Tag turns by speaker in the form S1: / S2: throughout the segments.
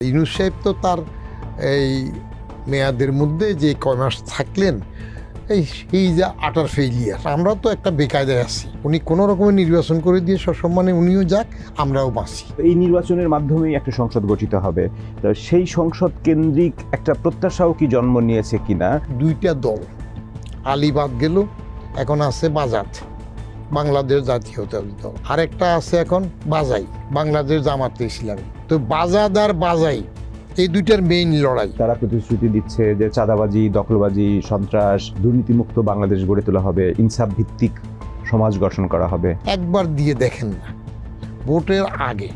S1: ইউনূস সাহেব তো তার এই মেয়াদের মধ্যে যে কয় মাস থাকলেন এই যে আটার ফেইলিয়ার। আমরা তো একটা বেকায়দায় আছি। উনি কোনো রকমের নির্বাচন করে দিয়ে সসম্মানে উনিও যাক, আমরাও বাঁচি।
S2: এই নির্বাচনের মাধ্যমেই একটা সংসদ গঠিত হবে, তো সেই সংসদ কেন্দ্রিক একটা প্রত্যাশাও কি জন্ম নিয়েছে কিনা?
S1: দুইটা দল, আলী বাদ গেল, এখন আছে বাজাত, বাংলাদেশ জাতীয়তাবাদী দল। আরেকটা আছে এখন বাজাই, বাংলাদেশ জামাতে ইসলামী। তো বাজাদ আর বাজাই এই দুইটার মেইন লড়াই।
S2: তারা প্রতিশ্রুতি দিচ্ছে যে চাঁদাবাজি, দখলবাজি, সন্ত্রাস, দুর্নীতিমুক্ত বাংলাদেশ গড়ে তোলা হবে, ইনসাফ ভিত্তিক সমাজ গঠন করা হবে।
S1: একবার দিয়ে দেখেন না, ভোটের আগে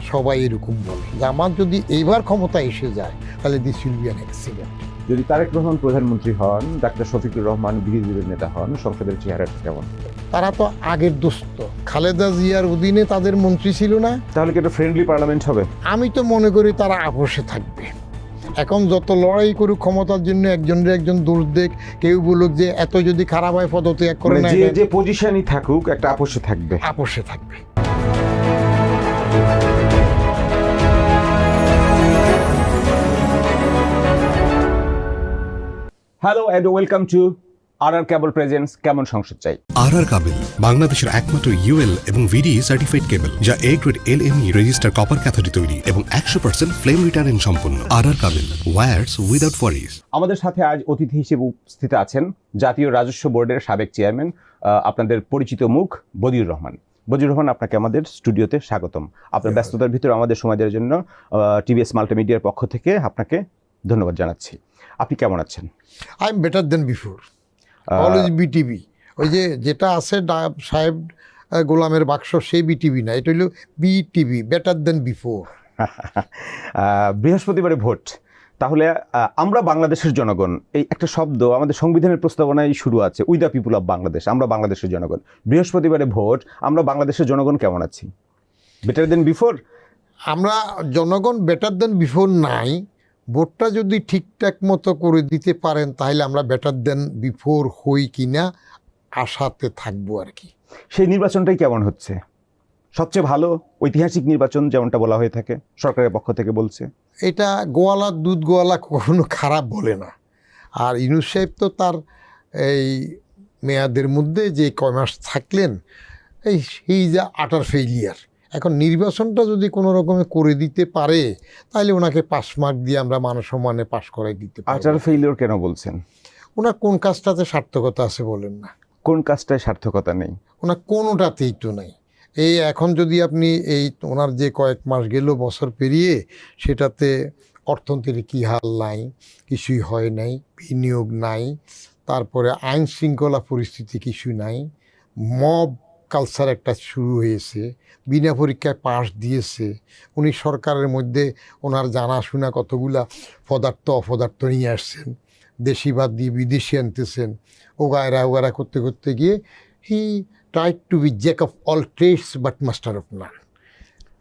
S1: সবাই এরকম বলে। জামাত যদি এইবার ক্ষমতা এসে যায় তাহলে this will be an accident.
S2: যদি তারেক রহমান প্রধানমন্ত্রী হন, ডাক্তার শফিকুর রহমান বিরোধী দলের নেতা হন, সংসদের চেহারাটা কেমন?
S1: তারা তো আগের দোস্ত, খালেদা জিয়ার অধীনে তাদের মন্ত্রী ছিল না?
S2: তাহলে কি একটা ফ্রেন্ডলি পার্লামেন্ট হবে?
S1: আমি তো মনে করি তারা আপোষে থাকবে। এখন যত লড়াই করুক ক্ষমতার জন্য, একজনের একজন দোষ দেখ, কেউ বলুক যে এত যদি খারাপ হয় পদত্যাগ করে না,
S2: যে পজিশনই থাকুক একটা আপোষে থাকবে।
S1: আপোষে থাকবে।
S2: Hello and welcome to our কেবল প্রেজেন্স কেমন সংসদ চাই।
S3: আর কেবল বাংলাদেশের একমাত্র ইউএল এবং ভিডি সার্টিফাইড কেবল, যা A grade LME registered copper ক্যাথোডে তৈরি এবং 100% ফ্লেম রিটার্ডেন্ট সম্পন্ন। আর কেবল, ওয়্যারস উইদাউট ওয়ারিজ।
S2: আমাদের সাথে আজ অতিথি হিসেবে উপস্থিত আছেন জাতীয় রাজস্ব বোর্ডের সাবেক চেয়ারম্যান, আপনাদের পরিচিত মুখ বদিউর রহমান। বদিউর রহমান, আপনাকে আমাদের স্টুডিওতে স্বাগতম। আপনার ব্যস্ততার ভিতরে আমাদের সময় দেওয়ার জন্য টিভিএস মাল্টিমিডিয়ার পক্ষ থেকে আপনাকে ধন্যবাদ জানাচ্ছি। আপনি কেমন আছেন?
S1: I am better then before. Always BTV. ওই যে যেটা আছে সাহেব গোলামের বাক্স, সেই বিটিভি না, এটা হলো বিটিভি, বেটার দেন বিফোর।
S2: বৃহস্পতিবারে ভোট, তাহলে আমরা বাংলাদেশের জনগণ, এই একটা শব্দ আমাদের সংবিধানের প্রস্তাবনায় শুরু আছে, we the people of Bangladesh, আমরা বাংলাদেশের জনগণ। বৃহস্পতিবারে ভোট, আমরা বাংলাদেশের জনগণ কেমন আছি? বেটার দেন বিফোর?
S1: আমরা জনগণ বেটার দেন বিফোর নাই। ভোটটা যদি ঠিকঠাক মতো করে দিতে পারেন তাহলে আমরা বেটার দেন বিফোর হই কিনা আশাতে থাকবো আর কি।
S2: সেই নির্বাচনটাই কেমন হচ্ছে? সবচেয়ে ভালো ঐতিহাসিক নির্বাচন যেমনটা বলা হয়ে থাকে, সরকারের পক্ষ থেকে বলছে।
S1: এটা গোয়ালা দুধ গোয়ালা কখনো খারাপ বলে না। আর ইউনূস সাহেব তো তার এই মেয়াদের মধ্যে যে কয় মাস থাকলেন এই যে আটার ফেইলিয়ার। এখন নির্বাচনটা যদি কোনো রকমে করে দিতে পারে তাহলে ওনাকে পাস মার্ক দিয়ে আমরা মানসম্মানে পাস করাই দিতে পারি।
S2: আটার ফেইলিওর কেন বলছেন?
S1: ওনার কোন কাজটাতে সার্থকতা আছে বলেন না?
S2: কোন কাজটায় সার্থকতা নেই?
S1: ওনার কোনোটাতেই তো নেই। এই এখন যদি আপনি এই ওনার যে কয়েক মাস গেল, বছর পেরিয়ে, সেটাতে অর্থনীতির কী হাল নাই, কিছুই হয় নাই, বিনিয়োগ নাই, তারপরে আইন শৃঙ্খলা পরিস্থিতি কিছু নাই, মব কালচার একটা শুরু হয়েছে, বিনা পরীক্ষায় পাস দিয়েছে। উনি সরকারের মধ্যে ওনার জানাশোনা কতগুলা পদার্থ অপদার্থ নিয়ে আসছেন, দেশি বাদ দিয়ে বিদেশি আনতেছেন, ওগায়রা করতে করতে গিয়ে he tried to be jack of all trades but master of none.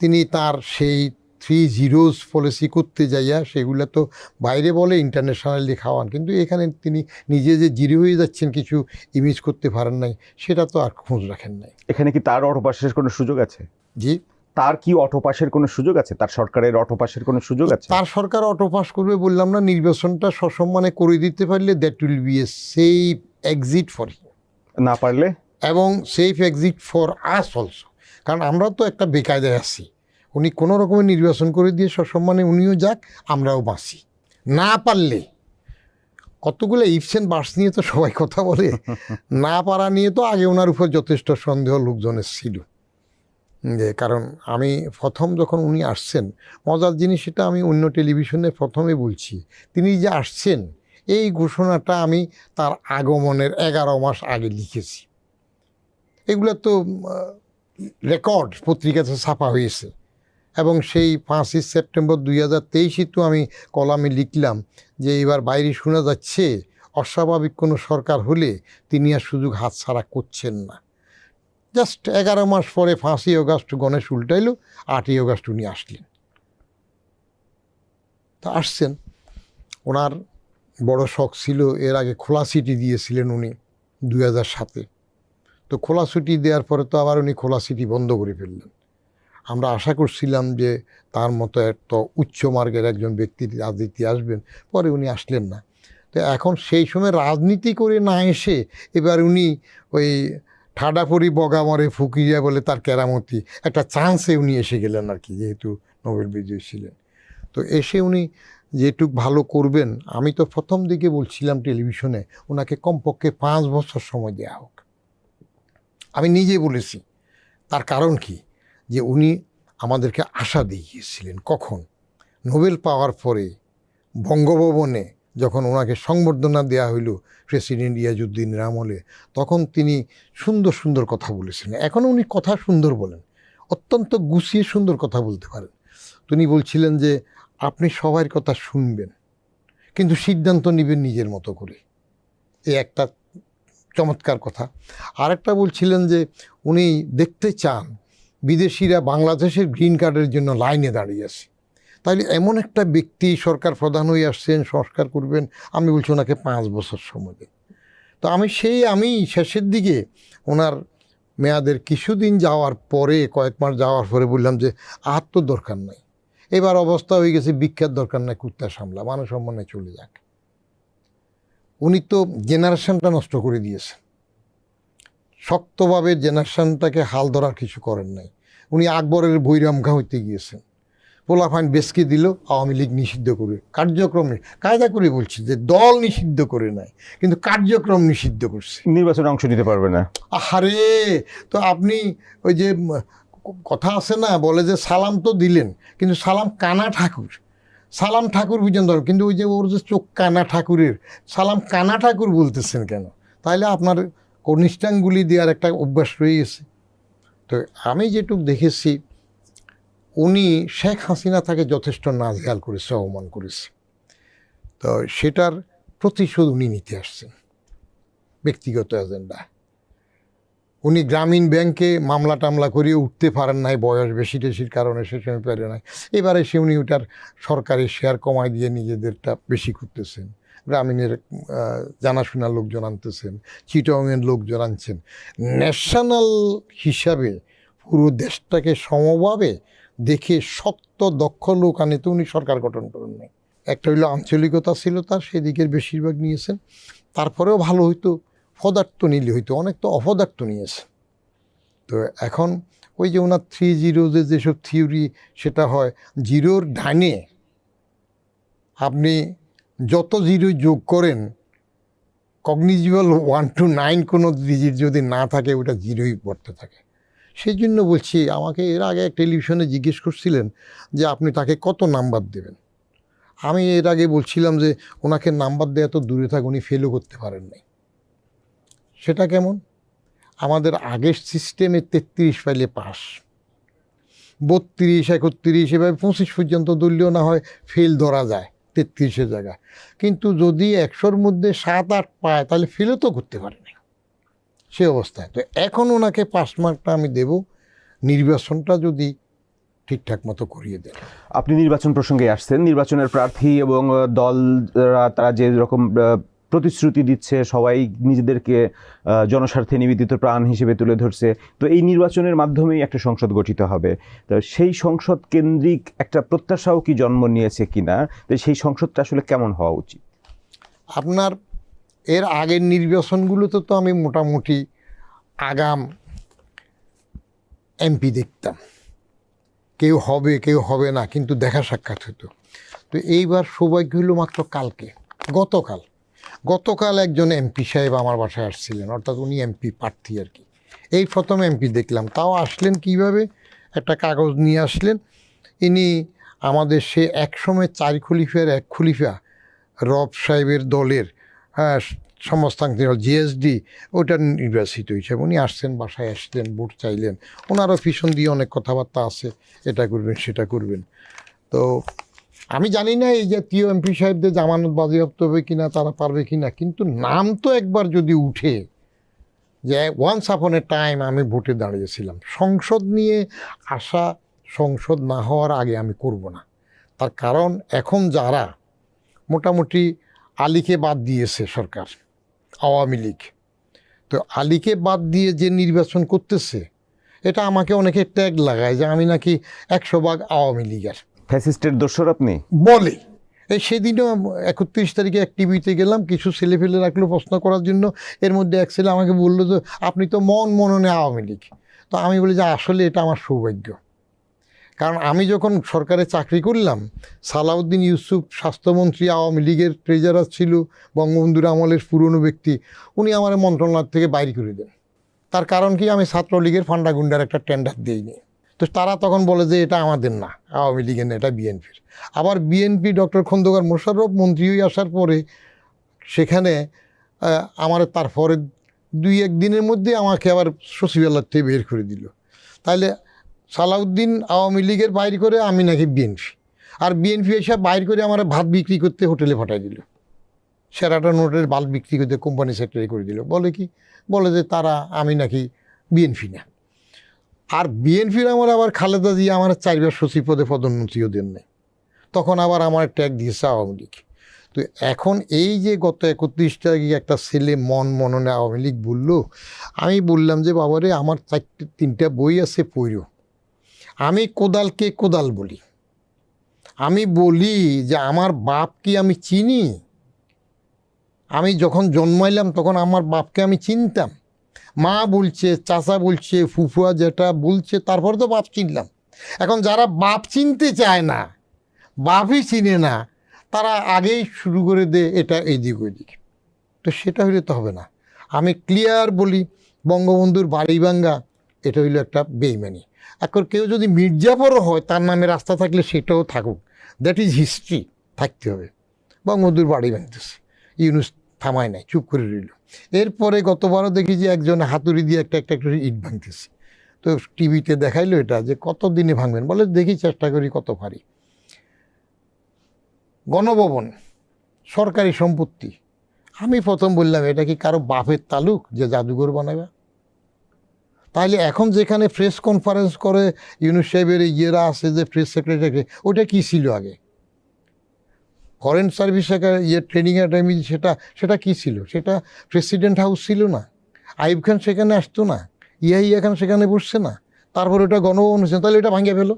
S1: তিনি তার সেই 3 জিরোজ পলিসি করতে যাইয়া সেগুলো তো বাইরে বলে ইন্টারন্যাশনালি খাওয়ান, কিন্তু এখানে তিনি নিজে যে জিরো হয়ে যাচ্ছেন, কিছু ইমেজ করতে পারেন নাই, সেটা তো আর খোঁজ রাখেন নাই।
S2: এখানে কি তার অটোপাসের কোনো সুযোগ আছে?
S1: জি,
S2: তার কি অটোপাসের কোনো সুযোগ আছে? তার সরকারের অটোপাসের কোনো সুযোগ আছে?
S1: তার সরকার অটো পাস করবে বললাম না, নির্বাচনটা সসম্মানে করে দিতে পারলে that will B a safe exit for him.
S2: না পারলে?
S1: এবং safe exit for us also, কারণ আমরা তো একটা বেকায়দায় আছি। উনি কোনো রকমের নির্বাচন করে দিয়ে সসম্মানে উনিও যাক, আমরাও বাঁচি। না পারলে কতগুলো ইফস অ্যান্ড বাটস নিয়ে তো সবাই কথা বলে, না পারা নিয়ে তো আগে ওনার উপর যথেষ্ট সন্দেহ লোকজনের ছিল। যে কারণ আমি প্রথম যখন উনি আসছেন, মজার জিনিস, সেটা আমি অন্য টেলিভিশনে প্রথমে বলছি, তিনি যে আসছেন এই ঘোষণাটা আমি তার আগমনের 11 মাস আগে লিখেছি। এগুলো তো রেকর্ড পত্রিকাতে ছাপা হয়েছে। এবং সেই 5ই সেপ্টেম্বর 2023 তো আমি কলামে লিখলাম যে এবার বাইরে শোনা যাচ্ছে অস্বাভাবিক কোনো সরকার হলে তিনি আর সুযোগ হাতছাড়া করছেন না। জাস্ট 11 মাস পরে 5ই অগাস্ট গণেশ উল্টাইল, 8ই অগাস্ট উনি আসলেন। তা আসছেন, ওনার বড় শখ ছিল, এর আগে খোলা সিটি দিয়েছিলেন উনি 2007-এ। তো খোলা সিটি দেওয়ার পরে তো আবার উনি খোলা সিটি বন্ধ করে ফেললেন। আমরা আশা করছিলাম যে তার মতো এত উচ্চ মার্গের একজন ব্যক্তি রাজনীতি আসবেন, পরে উনি আসলেন না। তো এখন সেই সময় রাজনীতি করে না এসে এবার উনি ওই ঠাডাপড়ি বগামরে ফুকিয়া বলে তার কেরামতি একটা চান্সে উনি এসে গেলেন আর কি, যেহেতু নোবেল বিজয়ী ছিলেন। তো এসে উনি যেটুক ভালো করবেন, আমি তো প্রথম দিকে বলছিলাম টেলিভিশনে ওনাকে কমপক্ষে 5 বছর সময় দেওয়া হোক। আমি নিজে বলেছি, তার কারণ কি, যে উনি আমাদেরকে আশা দিয়েছিলেন। কখন? নোবেল পাওয়ার পরে বঙ্গভবনে যখন ওনাকে সংবর্ধনা দেওয়া হইল প্রেসিডেন্ট ইয়াজউদ্দিনের আমলে, তখন তিনি সুন্দর সুন্দর কথা বলেছিলেন। এখনও উনি কথা সুন্দর বলেন, অত্যন্ত গুছিয়ে সুন্দর কথা বলতে পারেন। তিনি বলছিলেন যে আপনি সবার কথা শুনবেন কিন্তু সিদ্ধান্ত নেবেন নিজের মতো করে, এই একটা চমৎকার কথা। আরেকটা বলছিলেন যে উনি দেখতে চান বিদেশিরা বাংলাদেশের গ্রিন কার্ডের জন্য লাইনে দাঁড়িয়ে আছে, তাইলে এমন একটা ব্যক্তি সরকার প্রধান হয়ে আসছেন, সংস্কার করবেন। আমি বলছি ওনাকে 5 বছর সময় দিন। তো আমি শেষের দিকে ওনার মেয়াদের কিছুদিন যাওয়ার পরে, কয়েক মাস যাওয়ার পরে বললাম যে আর তো দরকার নাই, এবার অবস্থা হয়ে গেছে ভিক্ষার দরকার নাই, কুত্তা সামলা, মানুষ সম্মানে চলে যাক। উনি তো জেনারেশনটা নষ্ট করে দিয়েছেন, শক্তভাবে জেনারেশনটাকে হাল ধরার কিছু করেন নাই। উনি আকবরের বৈরামঘা হইতে গিয়েছেন, পোলাফাইন বেসকে দিল, আওয়ামী লীগ নিষিদ্ধ করে কার্যক্রমে কায়দা করে বলছি যে দল নিষিদ্ধ করে নাই কিন্তু কার্যক্রম নিষিদ্ধ করছে,
S2: নির্বাচনে অংশ নিতে পারবে না।
S1: আহারে, তো আপনি ওই যে কথা আছে না, বলে যে সালাম তো দিলেন কিন্তু সালাম কানা ঠাকুর, সালাম ঠাকুর পর্যন্ত, কিন্তু ওই যে ওর যে চোখ কানা ঠাকুরের, সালাম কানা ঠাকুর বলতেছেন কেন? তাইলে আপনার কনিষ্ঠাঙ্গুলি দেওয়ার একটা অভ্যাস রয়ে গেছে। তো আমি যেটুকু দেখেছি, উনি শেখ হাসিনা তাকে যথেষ্ট নাজেহাল করেছে, অপমান করেছে। তো সেটার প্রতিশোধ উনি নিতে আসছেন ব্যক্তিগত এজেন্ডা। উনি গ্রামীণ ব্যাংকে মামলা টামলা করিয়ে উঠতে পারেন নাই, বয়স বেশি টেশির কারণে সে সময় পারে নাই। এবারে সে উনি ওটার সরকারি শেয়ার কমায় দিয়ে নিজেদেরটা বেশি করতেছেন, গ্রামীণের জানাশোনা লোকজন আনতেছেন, চিটংয়ের লোকজন আনছেন। ন্যাশনাল হিসাবে পুরো দেশটাকে সমভাবে দেখে শক্ত দক্ষ লোক আনে তো উনি সরকার গঠন করেন নাই। একটা হইলো আঞ্চলিকতা ছিল তার, সেদিকের বেশিরভাগ নিয়েছেন। তারপরেও ভালো হইতো, পদার্থ নিলে হইতো, অনেক তো অপদার্থ নিয়েছে। তো এখন ওই যে ওনার 3-0 যেসব থিওরি, সেটা হয় জিরোর ডাইনে আপনি যত জিরো যোগ করেন, কগনিজিবল 1 to 9 কোনো ডিজিট যদি না থাকে ওটা জিরোই পড়তে থাকে। সেই জন্য বলছি, আমাকে এর আগে টেলিভিশনে জিজ্ঞেস করছিলেন যে আপনি তাকে কত নাম্বার দেবেন। আমি এর আগে বলছিলাম যে ওনাকে নাম্বার দেওয়া তো দূরে থাক, উনি ফেলও করতে পারেন নাই। সেটা কেমন? আমাদের আগের সিস্টেমে 33 পাইলে পাস, 32, 31, এভাবে 25 পর্যন্ত দলীয় না হয় ফেল ধরা যায় 33-এর জায়গায়। কিন্তু যদি 100-র মধ্যে 7-8 পায় তাহলে ফেলও তো করতে পারে না সে অবস্থায়। তো এখন ওনাকে 5 মার্কটা আমি দেব, নির্বাচনটা যদি ঠিকঠাক মতো করিয়ে দেন।
S2: আপনি নির্বাচন প্রসঙ্গে আসছেন, নির্বাচনের প্রার্থী এবং দলরা তারা যে রকম প্রতিশ্রুতি দিচ্ছে, সবাই নিজেদেরকে জনস্বার্থে নিবেদিত প্রাণ হিসেবে তুলে ধরছে। তো এই নির্বাচনের মাধ্যমেই একটা সংসদ গঠিত হবে, তো সেই সংসদ কেন্দ্রিক একটা প্রত্যাশাও কি জন্ম নিয়েছে কিনা? তো সেই সংসদটা আসলে কেমন হওয়া উচিত?
S1: আপনার এর আগের নির্বাচনগুলোতে তো আমি মোটামুটি আগাম এমপি দেখতাম, কেউ হবে কেউ হবে না, কিন্তু দেখা সাক্ষাৎ হতো। তো এইবার সৌভাগ্য হলো মাত্র গতকাল একজন এমপি সাহেব আমার বাসায় আসছিলেন, অর্থাৎ উনি এমপি প্রার্থী আর কি। এই প্রথম এমপি দেখলাম, তাও আসলেন কিভাবে, একটা কাগজ নিয়ে আসলেন। ইনি আমাদের সে একসময় 4 খলিফার 1 খলিফা রব সাহেবের দলের সংস্থান জিএসডি, ওটা নির্বাচিত হিসেবে উনি আসছেন, বাসায় আসলেন, ভোট চাইলেন। ওনারও পিছন দিয়ে অনেক কথাবার্তা আছে, এটা করবেন সেটা করবেন। তো আমি জানি না এই জাতীয় এমপি সাহেবদের জামানত বাজেয়াপ্ত হবে কিনা, তারা পারবে কিনা, কিন্তু নাম তো একবার যদি উঠে যে ওয়ান্স আপন এ টাইম আমি ভোটে দাঁড়িয়েছিলাম, সংসদ নিয়ে আশা সংসদ না হওয়ার আগে আমি করব না। তার কারণ এখন যারা মোটামুটি আলীকে বাদ দিয়েছে সরকার, আওয়ামী লীগ, তো আলীকে বাদ দিয়ে যে নির্বাচন করতেছে, এটা আমাকে অনেকে ট্যাগ লাগায় যে আমি নাকি 100% আওয়ামী লীগের
S2: ফ্যাসিস্টের দোসর আপনি?
S1: বলে। এই সেদিনও 31 তারিখে এক টিভিতে গেলাম, কিছু ছেলে ফেলে রাখলো প্রশ্ন করার জন্য। এর মধ্যে এক ছেলে আমাকে বললো যে আপনি তো মননে আওয়ামী লীগ। তো আমি বলি যে আসলে এটা আমার সৌভাগ্য, কারণ আমি যখন সরকারে চাকরি করলাম, সালাউদ্দিন ইউসুফ স্বাস্থ্যমন্ত্রী আওয়ামী লীগের ট্রেজারার ছিল, বঙ্গবন্ধুর আমলের পুরনো ব্যক্তি, উনি আমার মন্ত্রণালয় থেকে বাইরে করে দেন। তার কারণ কি, আমি ছাত্রলীগের ফান্ডাগুন্ডার একটা টেন্ডার দিইনি। তো তারা তখন বলে যে এটা আমাদের না, আওয়ামী লীগের না, এটা বিএনপির। আবার বিএনপি ডক্টর খন্দকার মোশাররফ মন্ত্রী হয়ে আসার পরে সেখানে আমার তারপরে 2-1 দিনের মধ্যে আমাকে আবার সচিবালয় থেকে বের করে দিল। তাহলে সালাউদ্দিন আওয়ামী লীগের বাইর করে, আমি নাকি বিএনপি। আর বিএনপি এসে বাইর করে আমার ভাত বিক্রি করতে হোটেলে পাঠাই দিল, সেরাটন হোটেলের ভাত বিক্রি করতে কোম্পানি সেক্রেটারি করে দিল। বলে কি, বলে যে তারা আমি নাকি বিএনপি না। আর বিএনপির আমার আবার খালেদা জিয়া আমার 4 বার সচিব পদে পদোন্নতিও দেন নাই, তখন আবার আমার ট্যাগ দিয়েছে আওয়ামী লীগ। তো এখন এই যে গত 31 তারিখে একটা ছেলে মননে আওয়ামী লীগ বললো, আমি বললাম যে বাবারে আমার 4-3টা বই আছে, পড়ো। আমি কোদালকে কোদাল বলি। আমি বলি যে আমার বাপ কি আমি চিনি? আমি যখন জন্মাইলাম তখন আমার বাপকে আমি চিনতাম? মা বলছে, চাচা বলছে, ফুফুয়া যেটা বলছে, তারপর তো বাপ চিনলাম। এখন যারা বাপ চিনতে চায় না, বাপই চিনে না, তারা আগেই শুরু করে দে এটা এইদিক ওইদিক। তো সেটা হইলে তো হবে না। আমি ক্লিয়ার বলি, বঙ্গবন্ধুর বাড়িভাঙ্গা এটা হইলো একটা বেইমানি। এখন কেউ যদি মির্জাফরও হয়, তার নামে রাস্তা থাকলে সেটাও থাকুক, দ্যাট ইজ হিস্ট্রি, থাকতে হবে। বঙ্গবন্ধুর বাড়ি ভাঙতেছে, ইউনুস থামায় নাই, চুপ করে রইল। এরপরে গতবারও দেখি যে একজন হাতুড়ি দিয়ে একটা করে ইট ভাঙতেছে। তো টিভিতে দেখাইলো এটা যে কত দিনে ভাঙবেন, বলে দেখি চেষ্টা করি কত পারি। গণভবন সরকারি সম্পত্তি। আমি প্রথম বললাম এটা কি কারো বাপের তালুক যে জাদুঘর বানাবে? তাহলে এখন যেখানে প্রেস কনফারেন্স করে ইউনুস সাহেবের ইয়েরা আছে যে প্রেস সেক্রেটারি, ওটা কি ছিল আগে? ফরেন সার্ভিস ট্রেনিং একাডেমি, সেটা কি ছিল? সেটা প্রেসিডেন্ট হাউস ছিল না? আইব খান সেখানে আসতো না? ইয়াহিয়া খান সেখানে বসছে না? তারপর ওটা গণভবন হচ্ছে, তাহলে এটা ভাঙিয়ে ফেলো।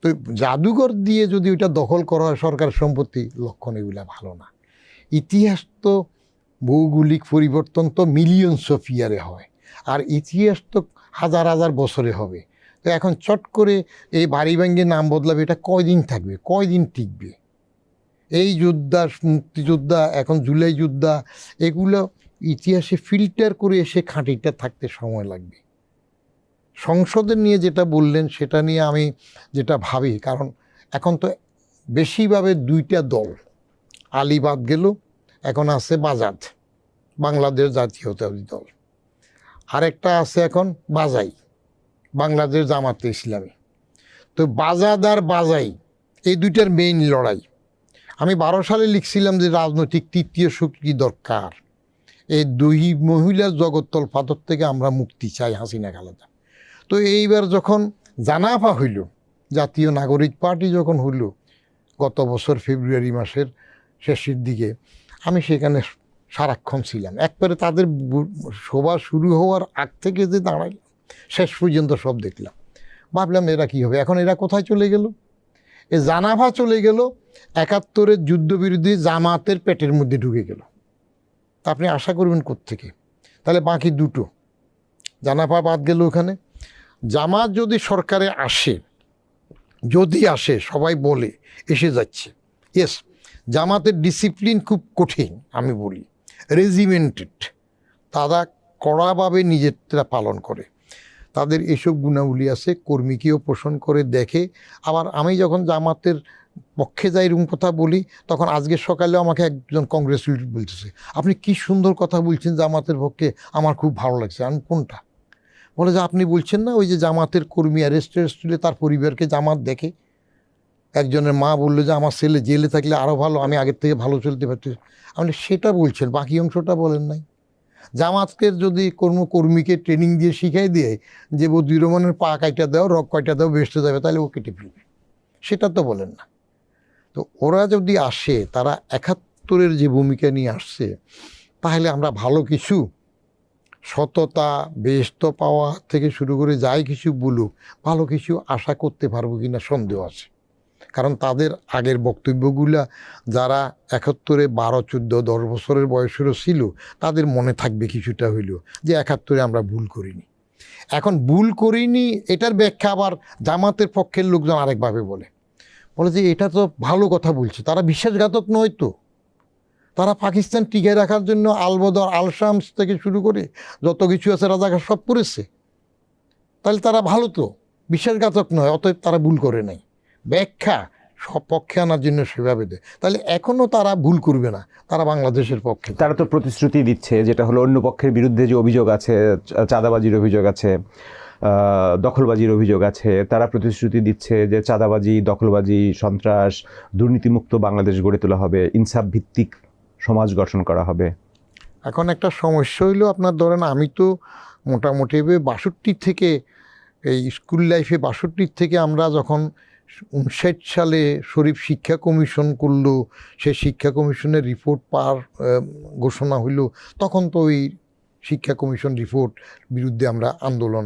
S1: তো জাদুঘর দিয়ে যদি ওইটা দখল করা হয় সরকারের সম্পত্তি, লক্ষণ এগুলা ভালো না। ইতিহাস তো ভৌগোলিক পরিবর্তন তো মিলিয়নস অফ ইয়ারে হয়, আর ইতিহাস তো হাজার হাজার বছরে হবে। তো এখন চট করে এই বাড়ি ভাঙ্গিয়ে নাম বদলাবে, এটা কয়দিন থাকবে, কয়দিন টিকবে? এই যোদ্ধা, মুক্তিযোদ্ধা, এখন জুলাই যোদ্ধা, এগুলো ইতিহাসে ফিল্টার করে এসে খাঁটিটা থাকতে সময় লাগবে। সংসদের নিয়ে যেটা বললেন সেটা নিয়ে আমি যেটা ভাবি, কারণ এখন তো বেশিভাবে 2টা দল, আলী বাদ গেল, এখন আছে বাজাদ, বাংলাদেশ জাতীয়তাবাদী দল, আরেকটা আছে এখন বাজাই, বাংলাদেশ জামাতে ইসলামী। তো বাজাদ আর বাজাই এই 2টার মেইন লড়াই। আমি 12 সালে লিখছিলাম যে রাজনৈতিক 3য় শক্তি দরকার, এই 2 মহিলার জগত্তল পাথর থেকে আমরা মুক্তি চাই, হাসিনা খালেদা। তো এইবার যখন জানাফা হইল, জাতীয় নাগরিক পার্টি যখন হইল গত বছর ফেব্রুয়ারি মাসের শেষের দিকে, আমি সেখানে সারাক্ষণ ছিলাম। একবারে তাদের সভা শুরু হওয়ার আগ থেকে যে দাঁড়াই শেষ পর্যন্ত সব দেখলাম। ভাবলাম এরা কী হবে, এখন এরা কোথায় চলে গেল? এ জানাফা চলে গেল 71-এর যুদ্ধবিরোধী জামাতের পেটের মধ্যে ঢুকে গেল। তা আপনি আশা করবেন কোত্থেকে? তাহলে বাকি 2টো জানাফা বাদ গেল ওখানে। জামাত যদি সরকারে আসে, যদি আসে, সবাই বলে এসে যাচ্ছে, ইয়েস, জামাতের ডিসিপ্লিন খুব কঠিন, আমি বলি রেজিমেন্টেড, তারা কড়াভাবে নিজেরা পালন করে, তাদের এসব গুণাবলী আছে, কর্মীকেও পোষণ করে দেখে। আবার আমি যখন জামাতের পক্ষে যাই এরকম কথা বলি, তখন আজকে সকালেও আমাকে একজন কংগ্রেচুলেট বলতেছে, আপনি কি সুন্দর কথা বলছেন জামাতের পক্ষে, আমার খুব ভালো লাগছে। আমি কোনটা? বলে যে আপনি বলছেন না ওই যে জামাতের কর্মী অ্যারেস্টেড তুলে তার পরিবারকে জামাত দেখে। একজনের মা বললো যে আমার ছেলে জেলে থাকলে আরও ভালো, আমি আগের থেকে ভালো চলতে পারছি। আপনি সেটা বলছেন, বাকি অংশটা বলেন নাই। জামাতকে যদি কোনো কর্মীকে ট্রেনিং দিয়ে শিখাই দিয়ে যে বদিউর রহমানের পা কাইটা দাও, রক কয়টা দাও, বেসতে যাবে, তাহলে ও কেটে ফেলবে, সেটা তো বলেন না। তো ওরা যদি আসে, তারা 71-এর যে ভূমিকা নিয়ে আসছে, তাহলে আমরা ভালো কিছু সততা, বেহেশত পাওয়া থেকে শুরু করে যাই কিছু বলুক, ভালো কিছু আশা করতে পারবো কিনা সন্দেহ আছে। কারণ তাদের আগের বক্তব্যগুলা যারা 71-এ 12, 14, 10 বছরের বয়সেরও ছিল, তাদের মনে থাকবে কিছুটা হইলেও যে 71-এ আমরা ভুল করিনি। এখন ভুল করিনি এটার ব্যাখ্যা আবার জামাতের পক্ষের লোকজন আরেকভাবে বলে যে এটা তো ভালো কথা বলছে, তারা বিশ্বাসঘাতক নয় তো, তারা পাকিস্তান টিকে রাখার জন্য আলবদর, আল শামস থেকে শুরু করে যত কিছু আছে রাজাকার সব করেছে, তাহলে তারা ভালো তো, বিশ্বাসঘাতক নয়, অতএব তারা ভুল করে নাই। ব্যাখ্যা সব পক্ষে আনার জন্য সেভাবে দেয়, তাহলে এখনও তারা ভুল করবে না, তারা বাংলাদেশের পক্ষে।
S2: তারা তো প্রতিশ্রুতি দিচ্ছে, যেটা হলো অন্য পক্ষের বিরুদ্ধে যে অভিযোগ আছে, চাঁদাবাজির অভিযোগ আছে, দখলবাজির অভিযোগ আছে, তারা প্রতিশ্রুতি দিচ্ছে যে চাঁদাবাজি, দখলবাজি, সন্ত্রাস, দুর্নীতিমুক্ত বাংলাদেশ গড়ে তোলা হবে, ইনসাফ ভিত্তিক সমাজ গঠন করা হবে।
S1: এখন একটা সমস্যা হইলো, আপনার ধরেন আমি তো মোটামুটি 62 থেকে এই স্কুল লাইফে 62 থেকে আমরা যখন 59 সালে শরীফ শিক্ষা কমিশন করলো, সেই শিক্ষা কমিশনের রিপোর্ট ঘোষণা হইল, তখন তো ওই শিক্ষা কমিশন রিপোর্ট বিরুদ্ধে আমরা আন্দোলন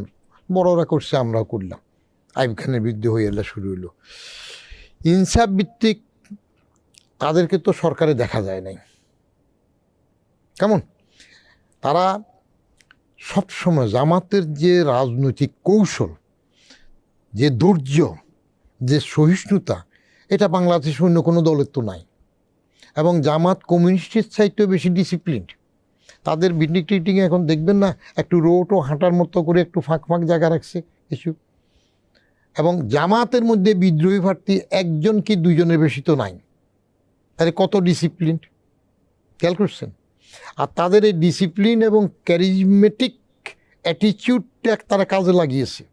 S1: বড়রা করছে, আমরাও করলাম, আইব খানের বিরুদ্ধে হয়ে এলা শুরু হইলো। ইনসাফ ভিত্তিক তাদেরকে তো সরকারে দেখা যায় নাই। কেমন তারা সবসময় জামাতের যে রাজনৈতিক কৌশল, যে ধৈর্য, যে সহিষ্ণুতা, এটা বাংলাদেশে অন্য কোনো দলের তো নাই। এবং জামাত কমিউনিস্টের চাইতেও বেশি ডিসিপ্লিনড। তাদের মিটিং টিটিংয়ে এখন দেখবেন না, একটু রোডও হাঁটার মতো করে একটু ফাঁক ফাঁক জায়গা রাখছে কিছু। এবং জামাতের মধ্যে বিদ্রোহী প্রার্থী 1 কি 2 জনের বেশি তো নাই, তাহলে কত ডিসিপ্লিনড খেয়াল করছেন? আর তাদের এই ডিসিপ্লিন এবং ক্যারিজমেটিক অ্যাটিটিউডটা তারা কাজে লাগিয়েছে।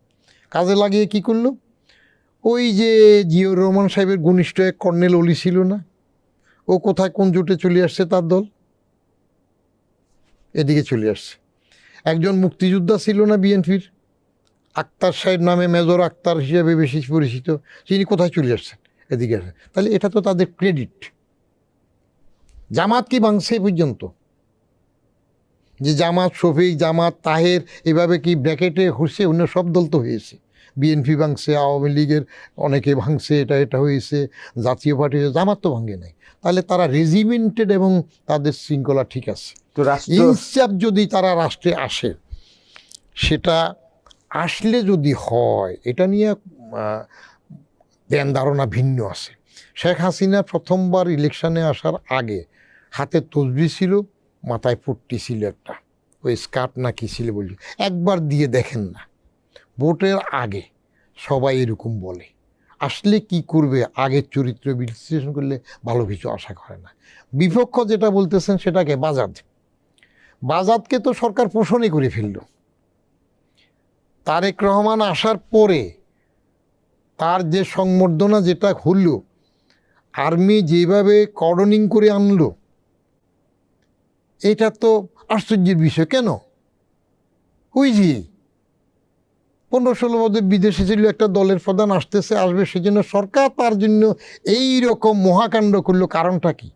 S1: কাজে লাগিয়ে কি করলো, ওই যে জিয়াউর রহমান সাহেবের ঘনিষ্ঠ এক কর্নেল অলি ছিল না, ও কোথায় কোন জোটে চলে আসছে, তার দল এদিকে চলে আসছে। একজন মুক্তিযোদ্ধা ছিল না বিএনপির, আক্তার সাহেব নামে, মেজর আক্তার হিসেবে বেশি পরিচিত, তিনি কোথায় চলে আসছেন, এদিকে আসেন। তাহলে এটা তো তাদের ক্রেডিট। জামাত কি ভাঙছে পর্যন্ত, যে জামাত শফিক, জামাত তাহের এভাবে কি ব্র্যাকেটে হচ্ছে? অন্য সব দল তো হয়েছে, বিএনপি ভাঙছে, আওয়ামী লীগের অনেকে ভাঙছে, এটা হয়েছে, জাতীয় পার্টি, জামাত তো ভাঙে নাই। তাহলে তারা রেজিমেন্টেড এবং তাদের শৃঙ্খলা ঠিক আছে।
S2: তো রাষ্ট্র
S1: ইনসাফ যদি তারা রাষ্ট্রে আসে, সেটা আসলে যদি হয়, এটা নিয়ে ধ্যান ধারণা ভিন্ন আছে। শেখ হাসিনা প্রথমবার ইলেকশনে আসার আগে হাতে তসবিহ ছিল, মাথায় পট্টি ছিল একটা, ওই স্কার্ট না কি ছিল বলি, একবার দিয়ে দেখেন না। ভোটের আগে সবাই এরকম বলে, আসলে কি করবে আগের চরিত্র বিশ্লেষণ করলে ভালো কিছু আশা করে না। বিপক্ষ যেটা বলতেছেন সেটাকে বাজাদকে তো সরকার পোষণই করে ফেলল। তারেক রহমান আসার পরে তার যে সংবর্ধনা যেটা হল, আর্মি যেভাবে কর্ডনিং করে আনলো, এটা তো আশ্চর্যের বিষয়। কেন? ওই যে 15-16 বছর বিদেশে ছিল একটা দলের প্রধান, আসবে, সেজন্য সরকার তার জন্য এই রকম মহাকাণ্ড করলো। কারণটা কি,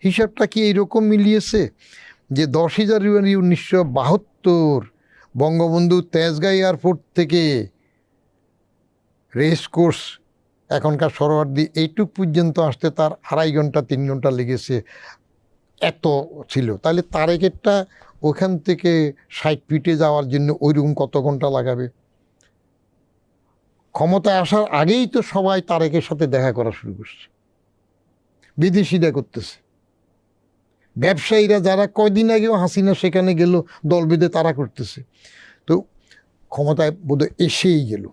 S1: হিসাবটা কি এইরকম মিলিয়েছে যে 10 জানুয়ারি 1972 বঙ্গবন্ধু তেজগাঁ এয়ারপোর্ট থেকে রেস কোর্স, এখনকার সরোয়ার্দী, এইটুক পর্যন্ত আসতে তার 2.5 ঘন্টা 3 ঘন্টা লেগেছে, এত ছিল। তাহলে তারেকেরটা ওখান থেকে 60 ফিটে যাওয়ার জন্য ওইরকম কত ঘন্টা লাগাবে? ক্ষমতায় আসার আগেই তো সবাই তারেকের সাথে দেখা করা শুরু করছে, বিদেশিরা করতেছে, ব্যবসায়ীরা যারা কয়দিন আগেও হাসিনা সেখানে গেল দল বেঁধে তারা করতেছে। তো ক্ষমতায় বোধহয় এসেই গেল।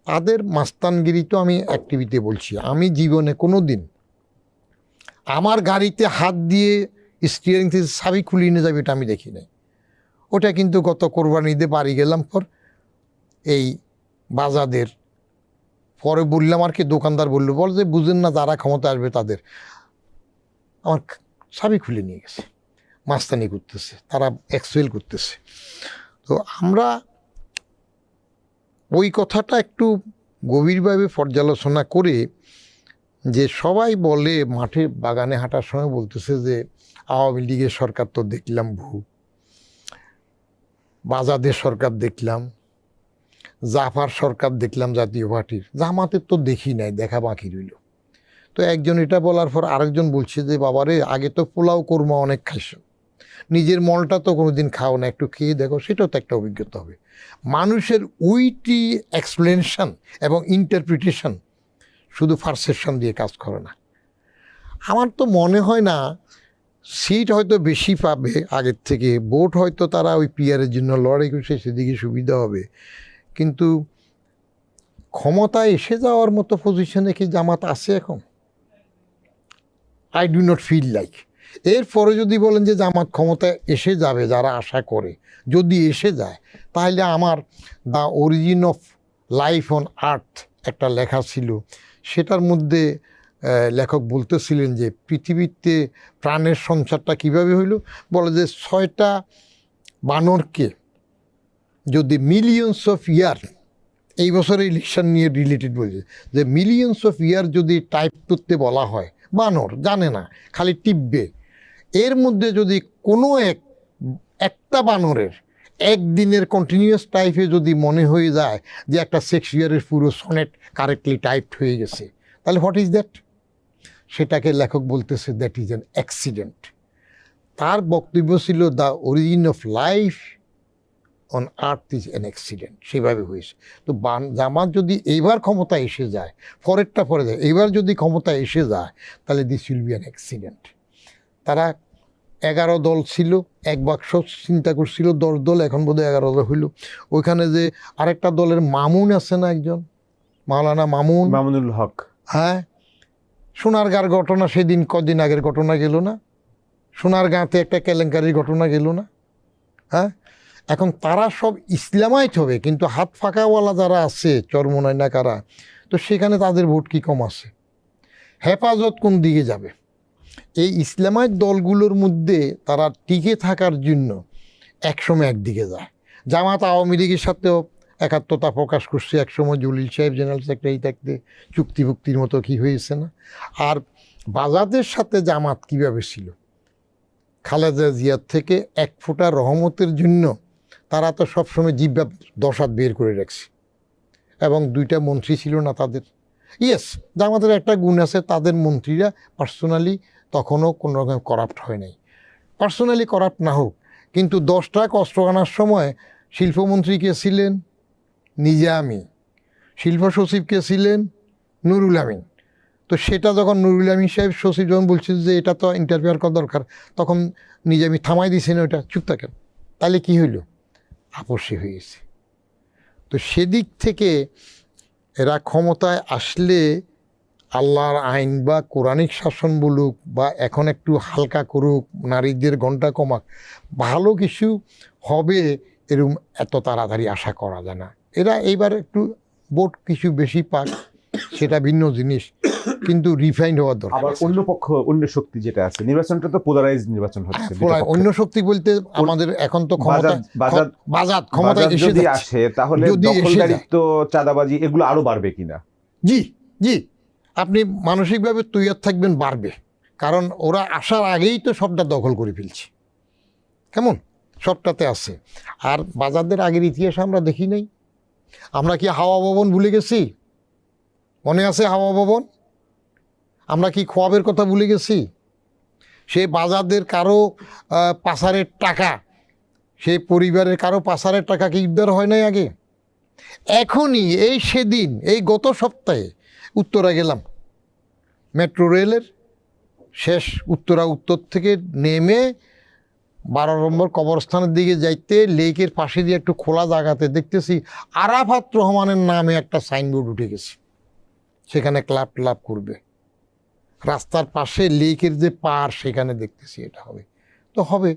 S1: তাদের মাস্তানগিরি তো আমি অ্যাক্টিভিতে বলছি, আমি জীবনে কোনো দিন আমার গাড়িতে হাত দিয়ে স্টিয়ারিং থেকে চাবি খুলিয়ে নিয়ে যাবে এটা আমি দেখি নাই। ওটা কিন্তু গত কোরবানি ঈদে বাড়ি গেলাম পর এই বাজাদের পরে বললাম, আর কি দোকানদার বলল, বল যে বুঝেন না যারা ক্ষমতা আসবে তাদের, আমার চাবি খুলে নিয়ে গেছে, মাস্তানি করতেছে, তারা এক্সেল করতেছে। তো আমরা ওই কথাটা একটু গভীরভাবে পর্যালোচনা করে, যে সবাই বলে মাঠে বাগানে হাঁটার সময় বলতেছে যে আওয়ামী লীগের সরকার তো দেখলাম বাজাদের সরকার দেখলাম, জাফার সরকার দেখলাম জাতীয় পার্টির, জামাতের তো দেখি নাই, দেখা বাকি রইল। তো একজন এটা বলার পর আরেকজন বলছে যে বাবারে আগে তো পোলাও কোরমা অনেক খাইছো, নিজের মলটা তো কোনোদিন খাও না, একটু খেয়ে দেখো, সেটাও তো একটা অভিজ্ঞতা হবে। মানুষের উইটি এক্সপ্লেনেশন এবং ইন্টারপ্রিটেশন শুধু পারসেপশন দিয়ে কাজ করে না। আমার তো মনে হয় না সিট হয়তো বেশি পাবে আগের থেকে, ভোট হয়তো তারা ওই পিয়ারের জন্য লড়াই করছে, সেদিকে সুবিধা হবে, কিন্তু ক্ষমতায় এসে যাওয়ার মতো পজিশনে কি জামাত আছে এখন? I do not feel like. এরপরে যদি বলেন যে জামাত ক্ষমতায় এসে যাবে, যারা আশা করে যদি এসে যায়, তাহলে আমার the origin of life on earth একটা লেখা ছিল, সেটার মধ্যে লেখক বলতেছিলেন যে পৃথিবীতে প্রাণের সঞ্চারটা কিভাবে হইল। বলে যে 6টা বানরকে যদি মিলিয়নস অফ ইয়ার, এই বছর ইলেকশন নিয়ে রিলেটেড বলছে যে মিলিয়নস অফ ইয়ার যদি টাইপ করতে বলা হয়, বানর জানে না, খালি টিপবে, এর মধ্যে যদি কোনো একটা বানরের একদিনের কন্টিনিউয়াস টাইপে যদি মনে হয়ে যায় যে একটা শেক্সপিয়ারের পুরো সনেট কারেক্টলি টাইপড হয়ে গেছে, তাহলে হোয়াট ইজ দ্যাট? সেটাকে লেখক বলতেছে দ্যাট ইজ অ্যান অ্যাক্সিডেন্ট। তার বক্তব্য ছিল the origin of life on earth is an accident, সেভাবে হয়েছে। তো জামাত যদি এইবার ক্ষমতায় এসে যায়, পরেরটা পরে যায়, এইবার যদি ক্ষমতায় এসে যায়, তাহলে this will be an accident. তারা 11 দল ছিল, এক বাক্স চিন্তা করছিল 10 দল, এখন বোধহয় 11 দল হইল। ওইখানে যে আরেকটা দলের মামুন আছে না, একজন মাওলানা
S2: মামুনুল হক,
S1: হ্যাঁ, সোনারগাঁর ঘটনা সেদিন কদিন আগের ঘটনা গেল না, সোনারগাঁতে একটা কেলেঙ্কারির ঘটনা গেল না, হ্যাঁ। এখন তারা সব ইসলামাইট হবে, কিন্তু হাত ফাঁকাওয়ালা যারা আছে চরমোনাই না কারা, তো সেখানে তাদের ভোট কি কম আছে? হেফাজত কোন দিকে যাবে? এই ইসলামাইট দলগুলোর মধ্যে তারা টিকে থাকার জন্য একসময় একদিকে যায়। জামাত আওয়ামী লীগের সাথেও একাত্মতা প্রকাশ করছে একসময়, জলিল সাহেব জেনারেল সেক্রেটারি থাকতে চুক্তিভুক্তির মতো কি হয়েছে না। আর বাজাদের সাথে জামাত কীভাবে ছিল, খালেদা জিয়ার থেকে এক ফোঁটা রহমতের জন্য তারা তো সবসময় জিব্বা 10 হাত বের করে রাখছে, এবং 2টা মন্ত্রী ছিল না তাদের। ইয়েস, জামাতের একটা গুণ আছে, তাদের মন্ত্রীরা পার্সোনালি তখনও কোনো রকম করাপ্ট হয় নাই। পার্সোনালি করাপ্ট না হোক, কিন্তু 10টা কষ্ট আনার সময় শিল্পমন্ত্রী কে ছিলেন? নিজে আমি। শিল্প সচিব কে ছিলেন? নুরুল আমিন। তো সেটা যখন নুরুল আমিন সাহেব সচিব যখন বলছিল যে এটা তো ইন্টারফেয়ার করা দরকার, তখন নিজে আমি থামাই দিয়েছি না, ওটা চুপ থাকেন। তাহলে কি হইল? আপসে হয়েছে। তো সেদিক থেকে এরা ক্ষমতায় আসলে আল্লাহর আইন বা কোরআনিক শাসন বলুক, বা এখন একটু হালকা করুক, নারীদের ঘণ্টা কমাক, ভালো কিছু হবে এরকম এত তাড়াতাড়ি আশা করা যায় না। এরা এইবার একটু ভোট কিছু বেশি পাক, সেটা ভিন্ন জিনিস, কিন্তু রিফাইন্ড হওয়ার দরকার।
S2: আবার অন্য পক্ষ, অন্য শক্তি যেটা আছে, নির্বাচনটা তো পোলারাইজ নির্বাচন হচ্ছে।
S1: অন্য শক্তি বলতে আমাদের এখন তো বাজার ক্ষমতায়
S2: যদি আসে, তাহলে দখলদারিত্ব, চাঁদাবাজি এগুলো আরো বাড়বে কিনা?
S1: জি জি, আপনি মানসিকভাবে তৈরি থাকবেন, বাড়বে। কারণ ওরা আসার আগেই তো সবটা দখল করে ফেলছে, কেমন সবটাতে আছে। আর বাজারদের আগের ইতিহাস আমরা দেখি নাই। আমরা কি হাওয়া ভবন ভুলে গেছি? মনে আছে হাওয়া ভবন? আমরা কি খোয়াবের কথা ভুলে গেছি? সে বাজারদের কারো পাচারের টাকা, সেই পরিবারের কারো পাচারের টাকা কি উদ্ধার হয় নাই আগে? এখনই এই সেদিন, এই গত সপ্তাহে উত্তরা গেলাম, মেট্রো রেলের শেষ উত্তরা উত্তর থেকে নেমে 12 নম্বর কবরস্থানের দিকে যাইতে লেকের পাশে দিয়ে একটু খোলা জায়গাতে দেখতেছি আরাফাত রহমানের নামে একটা সাইনবোর্ড উঠে গেছে, সেখানে ক্লাব ক্লাব করবে। রাস্তার পাশে লেকের যে পার, সেখানে দেখতেছি এটা হবে, তো হবে।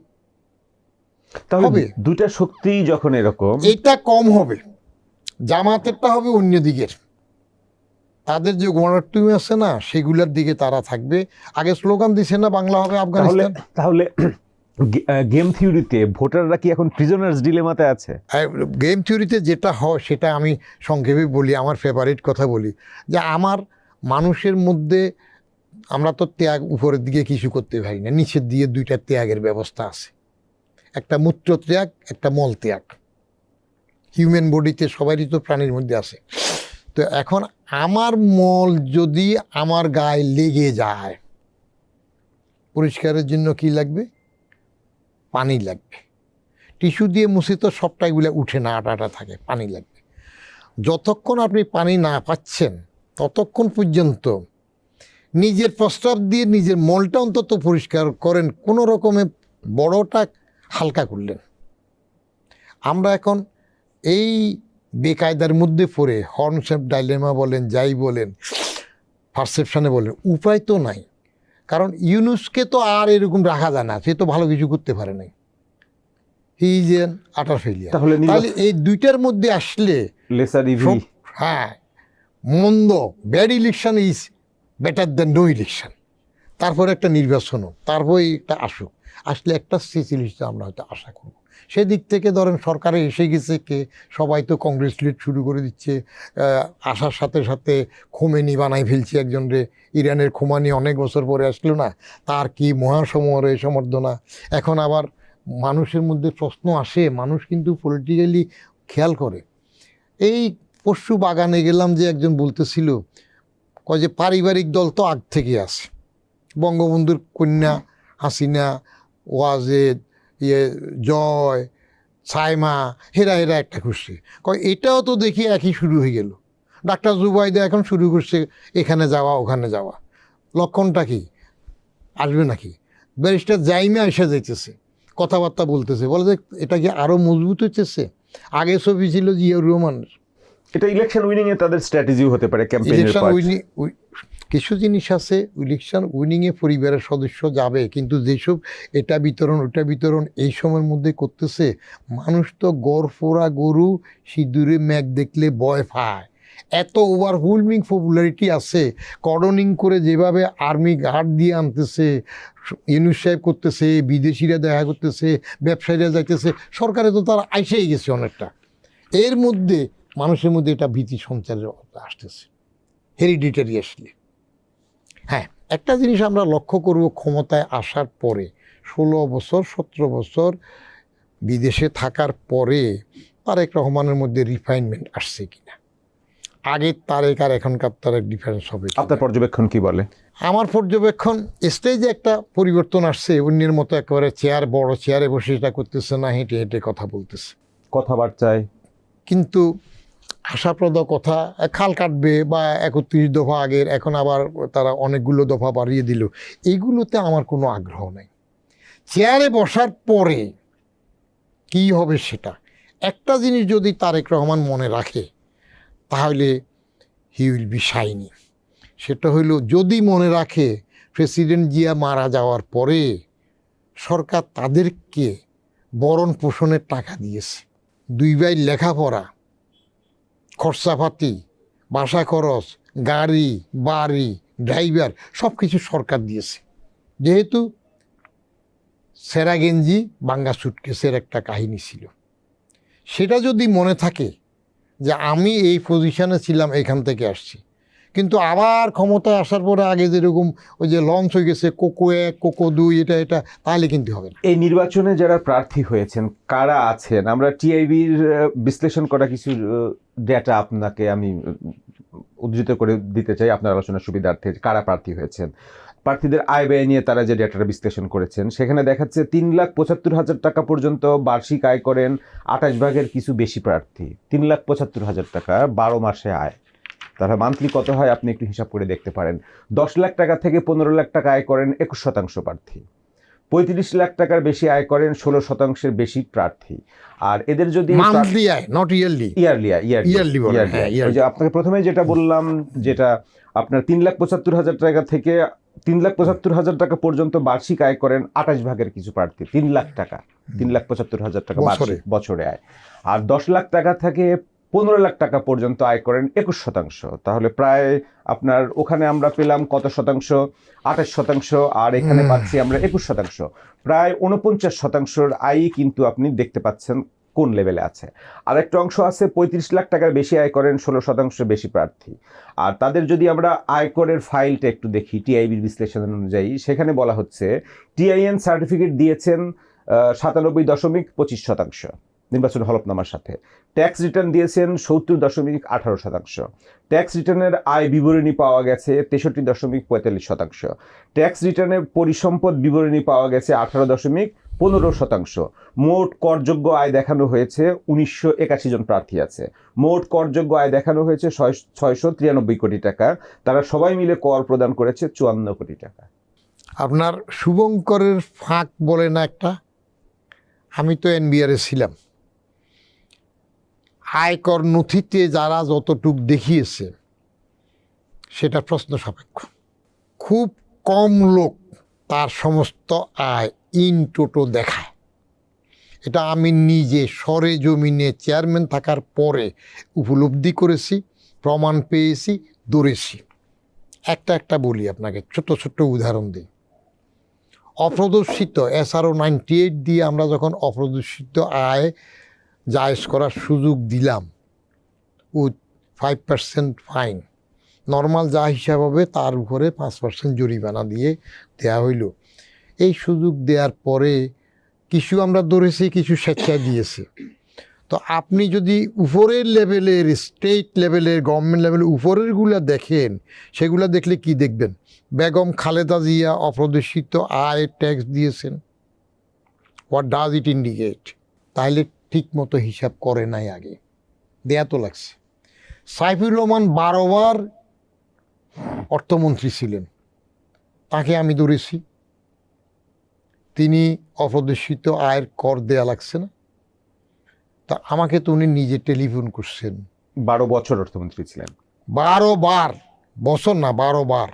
S2: তাহলে দুইটা শক্তি যখন এরকম,
S1: এটা কম হবে, জামাতেরটা হবে অন্য দিকের। তাদের যে গণটুমি আছে না, সেগুলোর দিকে তারা থাকবে। আগে স্লোগান দিছে না বাংলা হবে আফগানিস্তান।
S2: তাহলে গেম থিওরিতে ভোটাররা কি এখন প্রিজনার্স ডিলেমাতে আছে?
S1: গেম থিওরিতে যেটা হয় সেটা আমি সংক্ষেপে বলি, আমার ফেভারিট কথা বলি, যে আমার মানুষের মধ্যে আমরা তো ত্যাগ উপরের দিকে কিছু করতে পারি না, নিচের দিয়ে 2টা ত্যাগের ব্যবস্থা আছে। একটা মূত্রত্যাগ, একটা মলত্যাগ। হিউম্যান বডিতে সবারই তো প্রাণীর মধ্যে আছে। তো এখন আমার মল যদি আমার গায়ে লেগে যায়, পরিষ্কারের জন্য কি লাগবে? পানি লাগবে। টিস্যু দিয়ে মুছে তো সবটা এগুলো উঠে না, আটা থাকে, পানি লাগবে। যতক্ষণ আপনি পানি না পাচ্ছেন ততক্ষণ পর্যন্ত নিজের প্রস্রাব দিয়ে নিজের মলটা অন্তত পরিষ্কার করেন, কোনো রকমে বড়টা হালকা করলেন। আমরা এখন এই বেকায়দার মধ্যে পড়ে হর্নশেপ ডাইলেমা বলেন, যাই বলেন, পারসেপশানে বলেন, উপায় তো নাই। কারণ ইউনুসকে তো আর এরকম রাখা যায় না, সে তো ভালো কিছু করতে পারে নাই। He is an utter failure.
S2: তাহলে
S1: এই দুইটার মধ্যে আসলে
S2: লেসার ইভি,
S1: হ্যাঁ, মন্দ, bad election is better than no election. তারপর একটা নির্বাচনও, তারপর একটা আসুক, আসলে একটা সিচুয়েশন আমরা হয়তো আশা করব। সেদিক থেকে ধরেন সরকারে এসে গেছে, কে সবাই তো কংগ্রেচুলেট শুরু করে দিচ্ছে। আসার সাথে সাথে খোমেনি বানাই ফেলছে একজন রে। ইরানের খোমানি অনেক বছর পরে আসলো না, তার কি মহাসমরে সমর্থনা। এখন আবার মানুষের মধ্যে প্রশ্ন আসে, মানুষ কিন্তু পলিটিক্যালি খেয়াল করে। এই পশু বাগানে গেলাম, যে একজন বলতেছিল যে পারিবারিক দল তো আগ থেকে আছে, বঙ্গবন্ধুর কন্যা হাসিনা, ওয়াজেদ, জয়, সাইমা, হেরা একটা খুশি। এটাও তো দেখি একই শুরু হয়ে গেল। ডাক্তার জুবাইদা এখন শুরু করছে এখানে যাওয়া ওখানে যাওয়া। লক্ষণটা কি? আসবে নাকি? ব্যারিস্টার জাইমা এসে যাইতেছে, কথাবার্তা বলতেছে, বলে যে এটা কি আরও মজবুত হইতেছে। আগে ছবি ছিল জিয়াউর রহমানের।
S2: এটা ইলেকশন উইনিং এ তাদের স্ট্র্যাটেজিও হতে পারে, ক্যাম্পেইনের
S1: ইলেকশন
S2: পার্ট।
S1: উইনিং, কিছু জিনিস আছে ইলেকশন উইনিংয়ে পরিবারের সদস্য যাবে, কিন্তু যেসব এটা বিতরণ ওটা বিতরণ এই সময়ের মধ্যে করতেছে, মানুষ তো গড় ফোড়া গরু সিঁদুরে ম্যাগ দেখলে ভয় পায়। এত ওভারহুলমিং পপুলারিটি আছে। কর্ডনিং করে যেভাবে আর্মি গার্ড দিয়ে আনতেছে, ইউনুস সাহেব করতেছে, বিদেশিরা দেখা করতেছে, ব্যবসায়ীরা যাইতেছে, সরকারে তো তারা আইসেই গেছে অনেকটা। এর মধ্যে মানুষের মধ্যে এটা ভীতি সঞ্চারের আসতেছে, হেরিডিটারি আসলে। হ্যাঁ, একটা জিনিস আমরা লক্ষ্য করব, ক্ষমতায় আসার পরে 16 বছর 17 বছর বিদেশে থাকার পরে তারেক রহমানের মধ্যে রিফাইনমেন্ট আসছে কিনা, আগের তারেক আর এখনকার তারেক ডিফারেন্স হবে কিনা।
S2: আপনার পর্যবেক্ষণ কি বলে?
S1: আমার পর্যবেক্ষণ, স্টেজে একটা পরিবর্তন আসছে। অন্যের মতো একেবারে বড় চেয়ারে বসে এটা করতেছে না, হেঁটে হেঁটে কথা বলতেছে,
S2: কথাবার্তায়
S1: কিন্তু আশাপ্রদ কথা, খাল কাটবে বা 31 দফা আগের, এখন আবার তারা অনেকগুলো দফা বাড়িয়ে দিল, এইগুলোতে আমার কোনো আগ্রহ নেই। চেয়ারে বসার পরে কি হবে সেটা, একটা জিনিস যদি তারেক রহমান মনে রাখে তাহলে হি উইল বি শাইনি। সেটা হইল, যদি মনে রাখে প্রেসিডেন্ট জিয়া মারা যাওয়ার পরে সরকার তাদেরকে বরণ পোষণের টাকা দিয়েছে, 2 ভাই লেখাপড়া, খরচাপাতি, বাসা খরচ, গাড়ি বাড়ি, ড্রাইভার, সব কিছু সরকার দিয়েছে। যেহেতু সেরা গেঞ্জি বাঙ্গা সুটকেসের একটা কাহিনী ছিল, সেটা যদি মনে থাকে যে আমি এই পজিশনে ছিলাম, এখান থেকে আসছি, কিন্তু আবার ক্ষমতায় আসার পরে আগে যেরকম ওই যে লঞ্চ হয়ে গেছে কোকো 1 কোকো 2 এটা, তাহলে কিন্তু হবে না।
S2: এই নির্বাচনে যারা প্রার্থী হয়েছেন কারা আছেন, আমরা টিআইবির বিশ্লেষণ করা কিছু ডেটা আপনাকে আমি উদ্ধৃত করে দিতে চাই আপনার আলোচনার সুবিধার্থে। কারা প্রার্থী হয়েছেন, প্রার্থীদের আয় ব্যয় নিয়ে তারা যে ডেটাটা বিশ্লেষণ করেছেন, সেখানে দেখাচ্ছে 3,75,000 টাকা পর্যন্ত বার্ষিক আয় করেন 28 ভাগের কিছু বেশি প্রার্থী। 3,75,000 টাকা 12 মাসে আয়, তাহলে মান্থলি কত হয় আপনি একটু হিসাব করে দেখতে পারেন। 10 লাখ টাকা থেকে 15 লাখ টাকা আয় করেন 21% প্রার্থী। 35 লাখ টাকার বেশি আয় করেন 16% বেশি প্রার্থী। আর এদের যদি
S1: মান্থলি আয়, নট ইয়ারলি, ইয়ারলি বলেন, হ্যাঁ,
S2: ওই যে আপনাকে প্রথমে যেটা বললাম, যেটা আপনার 3,75,000 টাকা থেকে 3,75,000 টাকা পর্যন্ত বার্ষিক আয় করেন 28 ভাগের কিছু প্রার্থী। 3 লাখ টাকা, 3,75,000 টাকা বছরে আয়। আর 10 লাখ টাকা থেকে 15 লাখ টাকা পর্যন্ত আয় করেন 21%। তাহলে প্রায় আপনার ওখানে আমরা পেলাম কত শতাংশ? 28%, আর এখানে পাচ্ছি আমরা 21%। প্রায় 49% আয়ই কিন্তু আপনি দেখতে পাচ্ছেন কোন লেভেলে আছে। আর একটা অংশ আছে 35 লাখ টাকার বেশি আয় করেন 16% বেশি প্রার্থী। আর তাদের যদি আমরা আয়করের ফাইলটা একটু দেখি টিআইবির বিশ্লেষণ অনুযায়ী, সেখানে বলা হচ্ছে টিআইএন সার্টিফিকেট দিয়েছেন 97.25%, নির্বাচন হলফনামার সাথে। ট্যাক্স রিটার্ন দিয়েছেন 70.18%। ট্যাক্স রিটার্নের আয় বিবরণী পাওয়া গেছে 63.45%। ট্যাক্স রিটার্নের পরিসম্পদ বিবরণী পাওয়া গেছে 18.15%। মোট করযোগ্য আয় দেখানো হয়েছে 1981 জন প্রার্থী আছে। মোট করযোগ্য আয় দেখানো হয়েছে 693 কোটি টাকা। তারা সবাই মিলে কর প্রদান করেছে 54 কোটি টাকা।
S1: আপনার শুভঙ্করের ফাঁক বলে না একটা, আমি তো এনবিআরে ছিলাম, আয়কর নথিতে যারা যতটুক দেখিয়েছে সেটা প্রশ্ন সাপেক্ষ। খুব কম লোক তার সমস্ত আয় ইন টোটো দেখায়। এটা আমি নিজে সরেজমিনে চেয়ারম্যান থাকার পরে উপলব্ধি করেছি, প্রমাণ পেয়েছি, ধরেছি। একটা বলি আপনাকে, ছোট ছোট উদাহরণ দিই। অপ্রদর্শিত SRO 98 দিয়ে আমরা যখন অপ্রদর্শিত আয় জায়েজ করার সুযোগ দিলাম উইথ 5% ফাইন, নর্মাল যা হিসাব হবে তার উপরে 5% জরিমানা দিয়ে দেয়া হইল। এই সুযোগ দেওয়ার পরে কিছু আমরা ধরেছি, কিছু স্বেচ্ছায় দিয়েছি। তো আপনি যদি উপরের লেভেলের, স্টেট লেভেলের, গভর্নমেন্ট লেভেলের উপরেরগুলো দেখেন, সেগুলো দেখলে কি দেখবেন? বেগম খালেদা জিয়া অপ্রদর্শিত আয় ট্যাক্স দিয়েছেন। What does it indicate? তাহলে ঠিক মতো হিসাব করে নাই, আগে দেয়া তো লাগছে। সাইফুর রহমান 12 বার অর্থমন্ত্রী ছিলেন, তাকে আমি ধরেছি, তিনি অপ্রদর্শিত আয়ের কর দেয়া লাগছে না। তা আমাকে তো উনি নিজে টেলিফোন করছেন।
S2: 12 বছর অর্থমন্ত্রী ছিলেন।
S1: 12 বার, বছর না, 12 বার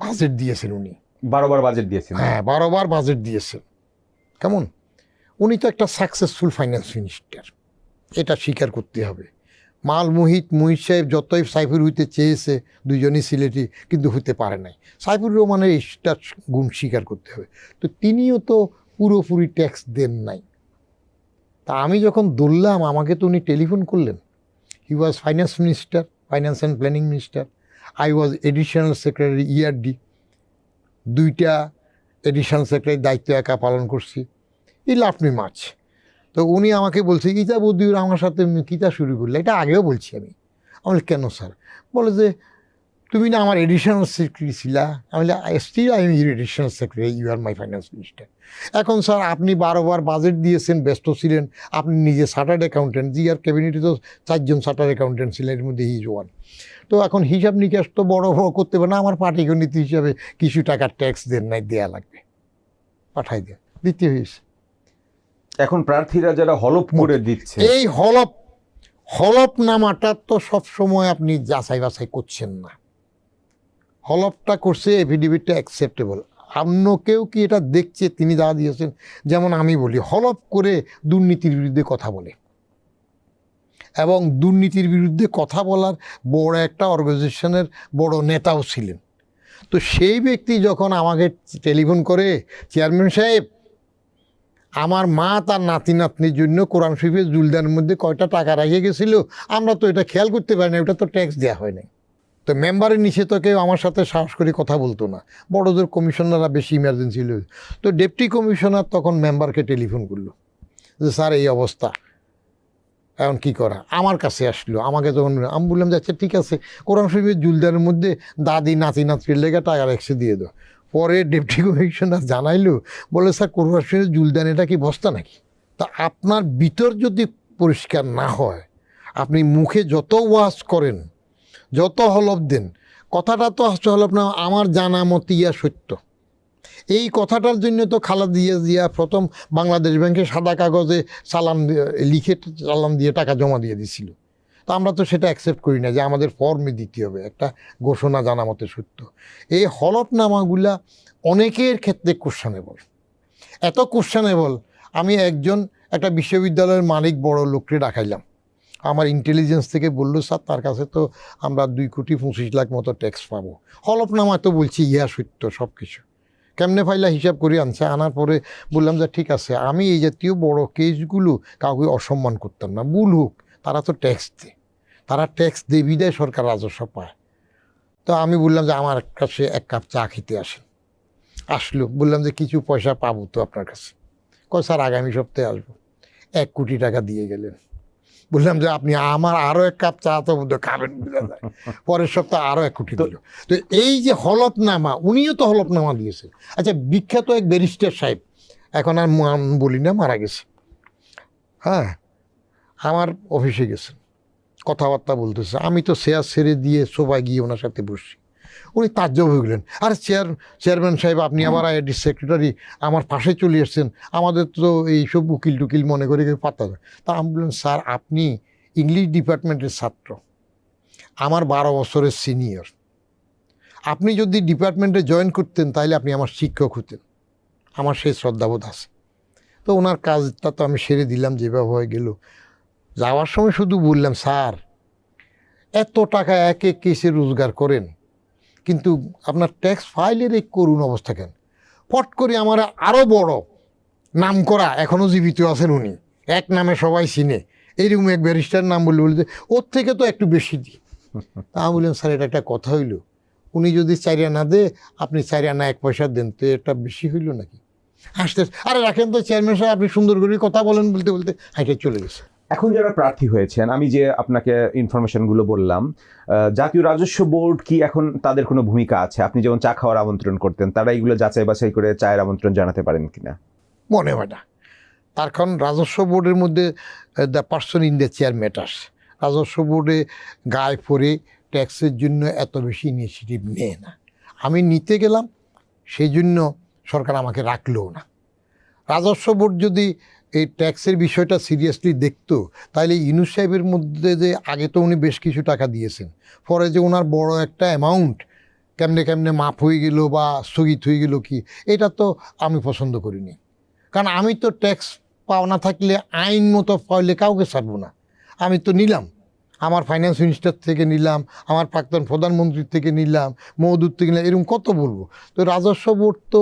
S1: বাজেট দিয়েছেন উনি।
S2: 12 বার বাজেট দিয়েছেন।
S1: হ্যাঁ, 12 বার বাজেট দিয়েছেন। কেমন? উনি তো একটা সাকসেসফুল ফাইন্যান্স মিনিস্টার, এটা স্বীকার করতে হবে। মুহিত সাহেব যতই সাইফুর হইতে চেয়েছে, দুজনই সিলেটি, কিন্তু হইতে পারে নাই। সাইফুর রহমানের এইটা গুণ স্বীকার করতে হবে। তো তিনিও তো পুরোপুরি ট্যাক্স দেন নাই। তা আমি যখন ধরলাম, আমাকে তো উনি টেলিফোন করলেন। He was finance minister, finance and planning minister. I was additional secretary ERD, 2টা এডিশনাল সেক্রেটারির দায়িত্ব একা পালন করছি। He love me much. তো উনি আমাকে বলছে, ইতা বদিউর আমার সাথে কিতা শুরু করলে? এটা আগেও বলছি আমি। আমি কেন স্যার? বলে যে তুমি না আমার এডিশনাল সেক্রেটারি ছিলা। আমি still I am your additional secretary, you are my finance minister. এখন স্যার আপনি 12 বার বাজেট দিয়েছেন, ব্যস্ত ছিলেন, আপনি নিজে চার্টার্ড অ্যাকাউন্টেন্ট, জি আর ক্যাবিনেটে তো 4 জন চার্টার্ড অ্যাকাউন্টেন্ট ছিলেন, এর মধ্যে হিজ ওয়ান। তো এখন হিসাব নিকাশ তো বড় করতে পারে না, আমার পাটিগণিত হিসাবে কিছু টাকা ট্যাক্স দেন নাই, দেয়া লাগবে, পাঠাই দেন, দিতে হয়েছে।
S2: এখন প্রার্থীরা যারা হলফ করে দিচ্ছে,
S1: এই হলফনামাটা তো সবসময় আপনি যাচাই বাছাই করছেন না। হলফটা করছে, এফিডেভিটটা অ্যাকসেপ্টেবল। অন্য কেউ কি এটা দেখছে তিনি যা দিয়েছেন? যেমন আমি বলি, হলফ করে দুর্নীতির বিরুদ্ধে কথা বলে, এবং দুর্নীতির বিরুদ্ধে কথা বলার বড় একটা অর্গানাইজেশনের বড় নেতাও ছিলেন। তো সেই ব্যক্তি যখন আমাকে টেলিফোন করে, চেয়ারম্যান সাহেব, আমার মা তার নাতি নাতনির জন্য কোরআন শরীফের জুলদানের মধ্যে কয়টা টাকা রেখে গেছিল, আমরা তো এটা খেয়াল করতে পারি না, ওটা তো ট্যাক্স দেওয়া হয় নাই। তো মেম্বারের নিচে তো কেউ আমার সাথে সাহস করে কথা বলতো না, বড়দের কমিশনাররা বেশি ইমার্জেন্সি ছিল। তো ডেপুটি কমিশনার তখন মেম্বারকে টেলিফোন করলো যে স্যার এই অবস্থা, এখন কী করা? আমার কাছে আসলো, আমাকে তখন আমি বললাম যে আচ্ছা ঠিক আছে, কোরআন শরীফের জুলদানের মধ্যে দাদি নাতি নাতির লেগে টাকা রেখে দিয়ে দাও। পরে ডেপুটি কমিশনার জানাইলো, বলে স্যার কোরআন শরীফের জুলদান এটা কি বস্তা নাকি? তা আপনার ভিতর যদি পরিষ্কার না হয়, আপনি মুখে যত ওয়াজ করেন, যত হলফ দেন, কথাটা তো হলফ না, আমার জানা মতে ইয়া সত্য। এই কথাটার জন্য তো খালেদা জিয়া প্রথম বাংলাদেশ ব্যাংকে সাদা কাগজে লিখে চালান দিয়ে টাকা জমা দিয়ে দিছিল। তো আমরা তো সেটা অ্যাকসেপ্ট করি না যে আমাদের ফর্মে দিতে হবে, একটা ঘোষণা জানা মতে সত্য। এই হলফনামাগুলা অনেকের ক্ষেত্রে কোশ্চেনেবল, এত কোশ্চেনেবল। আমি একটা বিশ্ববিদ্যালয়ের মালিক বড় লোককে ডাকাইলাম, আমার ইন্টেলিজেন্স থেকে বললো স্যার তার কাছে তো আমরা 2,25,00,000 মতো ট্যাক্স পাবো। হলফনামায় তো বলছি ইহা সত্য সব কিছু। কেমনে ফাইলা হিসাব করে আনছে, আনার পরে বললাম যে ঠিক আছে, আমি এই জাতীয় বড় কেসগুলো কাউকে অসম্মান করতাম না, ভুল হোক, তারা তো ট্যাক্স দেয়, তারা ট্যাক্স দিয়ে বিদায় সরকার রাজস্ব পায়। তো আমি বললাম যে আমার কাছে 1 কাপ চা খেতে আসেন। আসলো, বললাম যে কিছু পয়সা পাবো তো আপনার কাছে। কয় স্যার আগামী সপ্তাহে আসবো। 1 কোটি টাকা দিয়ে গেলেন। বললাম যে আপনি আমার আরও 1 কাপ চা তো বোধহয় খাবেন বোঝা যায়। পরের সপ্তাহে আরও 1 কোটি দিল। তো এই যে হলফনামা, উনিও তো হলফনামা দিয়েছেন। আচ্ছা, বিখ্যাত এক ব্যারিস্টার সাহেব, এখন আর বলি না, মারা গেছে, হ্যাঁ, আমার অফিসে গেছেন, কথাবার্তা বলতেছে। আমি তো চেয়ার ছেড়ে দিয়ে সোফায় গিয়ে ওনার সাথে বসছি। উনি তাজ্জব হয়ে গেলেন, আরে চেয়ারম্যান সাহেব, আপনি আবার আইডি সেক্রেটারি, আমার পাশে চলে এসছেন, আমাদের তো এইসব উকিল টুকিল মনে করে কেউ পাত্তা দেয়। তা আমি বললাম, স্যার আপনি ইংলিশ ডিপার্টমেন্টের ছাত্র, আমার 12 বছরের সিনিয়র, আপনি যদি ডিপার্টমেন্টে জয়েন করতেন তাহলে আপনি আমার শিক্ষক হতেন, আমার সেই শ্রদ্ধাবোধ আছে। তো ওনার কাজটা তো আমি সেরে দিলাম যেভাবে হয়ে গেল। যাওয়ার সময় শুধু বললাম, স্যার এত টাকা এক এক কেসে রোজগার করেন, কিন্তু আপনার ট্যাক্স ফাইলের এই করুণ অবস্থা কেন? পট করে আমার আরও বড় নাম করা, এখনও জীবিত আছেন উনি, এক নামে সবাই চিনে, এইরকম এক ব্যারিস্টার নাম বলতে ওর থেকে তো একটু বেশি দিই। তা আমি বললাম, স্যার এটা একটা কথা হইল, উনি যদি 4 আনা দেয়, আপনি 4 আনা 1 পয়সা দেন, তো এটা বেশি হইল নাকি? হাসতে, আরে রাখেন তো চেয়ারম্যান সাহেব, আপনি সুন্দর করে কথা বলেন, বলতে বলতে হাইটে চলে গেছে।
S2: এখন যারা প্রার্থী হয়েছেন, আমি যে আপনাকে ইনফরমেশনগুলো বললাম, জাতীয় রাজস্ব বোর্ড কি এখন তাদের কোনো ভূমিকা আছে? আপনি যেমন চা খাওয়ার আমন্ত্রণ করতেন, তারা এগুলো যাচাই বাছাই করে চায়ের আমন্ত্রণ জানাতে পারেন কিনা?
S1: মনে হয় না। তার কারণ রাজস্ব বোর্ডের মধ্যে the person in the chair matters. রাজস্ব বোর্ডে গায়ে পড়ে ট্যাক্সের জন্য এত বেশি ইনিশিয়েটিভ নেয় না। আমি নিতে গেলাম, সেই জন্য সরকার আমাকে রাখলেও না। রাজস্ব বোর্ড যদি এই ট্যাক্সের বিষয়টা সিরিয়াসলি দেখতো, তাহলে ইউনূস সাহেবের মধ্যে যে আগে তো উনি বেশ কিছু টাকা দিয়েছেন, পরে যে ওনার বড় একটা অ্যামাউন্ট কেমনে কেমনে মাপ হয়ে গেল বা স্থগিত হয়ে গেল, কি এটা তো আমি পছন্দ করিনি। কারণ আমি তো ট্যাক্স পাওনা থাকলে আইন মতো পাইলে কাউকে ছাড়বো না। আমি তো নিলাম, আমার ফাইন্যান্স মিনিস্টার থেকে নিলাম, আমার প্রাক্তন প্রধানমন্ত্রীর থেকে নিলাম, মওদুদ থেকে নিলাম, এরকম কত বলবো। তো রাজস্ব বোর্ড তো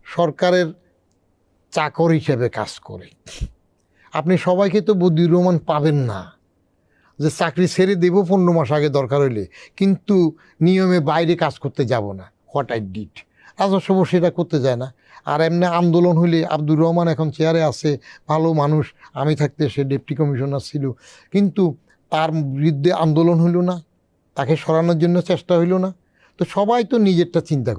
S1: সরকারের চাকর হিসেবে কাজ করে। আপনি সবাইকে তো বদিউর রহমান পাবেন না যে চাকরি ছেড়ে দেব 15 মাস আগে দরকার হইলে, কিন্তু নিয়মে বাইরে কাজ করতে যাব না, হোয়াট আই ডিড। রাজস্ব বোর্ড সেটা করতে যায় না। আর এমনি আন্দোলন হইলে, আব্দুর রহমান এখন চেয়ারে আছে, ভালো মানুষ, আমি থাকতে সে ডেপুটি কমিশনার ছিল, কিন্তু তার বিরুদ্ধে আন্দোলন হইল না, তাকে সরানোর জন্য চেষ্টা হইল না। তো সবাই তো নিজেরটা চিন্তা করে।